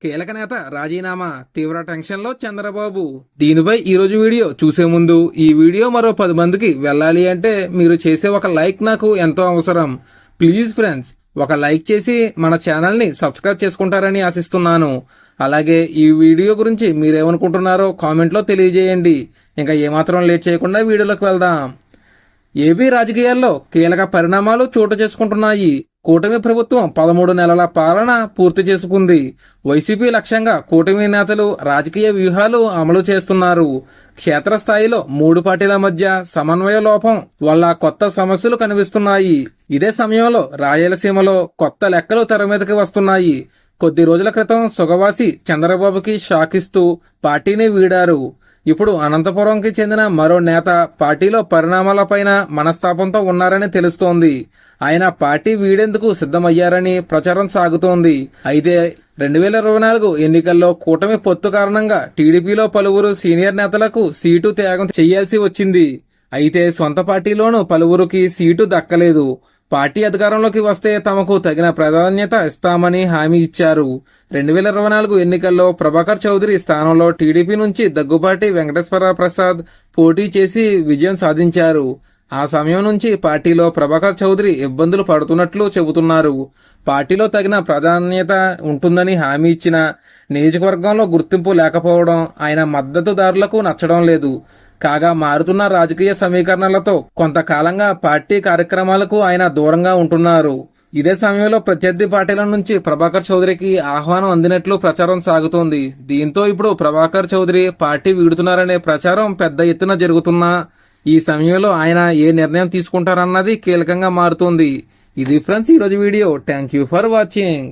కీలక నేత రాజీనామా తీవ్ర టెన్షన్లో చంద్రబాబు. దీనిపై ఈరోజు వీడియో చూసే ముందు ఈ వీడియో మరో 10 మందికి వెళ్ళాలి అంటే మీరు చేసే ఒక లైక్ నాకు ఎంతో అవసరం. ప్లీజ్ ఫ్రెండ్స్, ఒక లైక్ చేసి మన ఛానల్ని సబ్స్క్రైబ్ చేసుకుంటారని ఆశిస్తున్నాను. అలాగే ఈ వీడియో గురించి మీరేమనుకుంటున్నారో కామెంట్లో తెలియజేయండి. ఇంకా ఏమాత్రం లేట్ చేయకుండా వీడియోలోకి వెళ్దాం. ఏపీ రాజకీయాల్లో కీలక పరిణామాలు చోటు చేసుకుంటున్నాయి. కూటమి ప్రభుత్వం 13 నెలల పాలన పూర్తి చేసుకుంది. వైసీపీ లక్ష్యంగా కూటమి నేతలు రాజకీయ వ్యూహాలు అమలు చేస్తున్నారు. క్షేత్రస్థాయిలో 3 పార్టీల మధ్య సమన్వయ లోపం వల్ల కొత్త సమస్యలు కనిపిస్తున్నాయి. ఇదే సమయంలో రాయలసీమలో కొత్త లెక్కలు తెర మీదకి వస్తున్నాయి. కొద్ది రోజుల క్రితం సుగవాసి చంద్రబాబుకి షాక్ ఇస్తూ పార్టీని వీడారు. ఇప్పుడు అనంతపురంకి చెందిన మరో నేత పార్టీలో పరిణామాలపైన మనస్తాపంతో ఉన్నారని తెలుస్తోంది. ఆయన పార్టీ వీడేందుకు సిద్ధమయ్యారని ప్రచారం సాగుతోంది. అయితే 2024 ఎన్నికల్లో కూటమి పొత్తు కారణంగా టీడీపీలో పలువురు సీనియర్ నేతలకు సీటు త్యాగం చేయాల్సి వచ్చింది. అయితే సొంత పార్టీలోనూ పలువురికి సీటు దక్కలేదు. పార్టీ అధికారంలోకి వస్తే తమకు తగిన ప్రాధాన్యత ఇస్తామని హామీ ఇచ్చారు. 2024 ఎన్నికల్లో ప్రభాకర్ చౌదరి స్థానంలో టీడీపీ నుంచి దగ్గుబాటి వెంకటేశ్వర ప్రసాద్ పోటీ చేసి విజయం సాధించారు. ఆ సమయం నుంచి పార్టీలో ప్రభాకర్ చౌదరి ఇబ్బందులు పడుతున్నట్లు చెబుతున్నారు. పార్టీలో తగిన ప్రాధాన్యత ఉంటుందని హామీ ఇచ్చిన నియోజకవర్గంలో గుర్తింపు లేకపోవడం ఆయన మద్దతుదారులకు నచ్చడం లేదు. కాగా మారుతున్న రాజకీయ సమీకరణలతో కొంతకాలంగా పార్టీ కార్యక్రమాలకు ఆయన దూరంగా ఉంటున్నారు. ఇదే సమయంలో ప్రత్యర్థి పార్టీల నుంచి ప్రభాకర్ చౌదరికి ఆహ్వానం అందినట్లు ప్రచారం సాగుతోంది. దీంతో ఇప్పుడు ప్రభాకర్ చౌదరి పార్టీ వీడుతున్నారనే ప్రచారం పెద్ద ఎత్తున జరుగుతున్నా ఈ సమయంలో ఆయన ఏ నిర్ణయం తీసుకుంటారన్నది కీలకంగా మారుతోంది. ఇది ఫ్రెండ్స్ ఈరోజు video. Thank you for watching.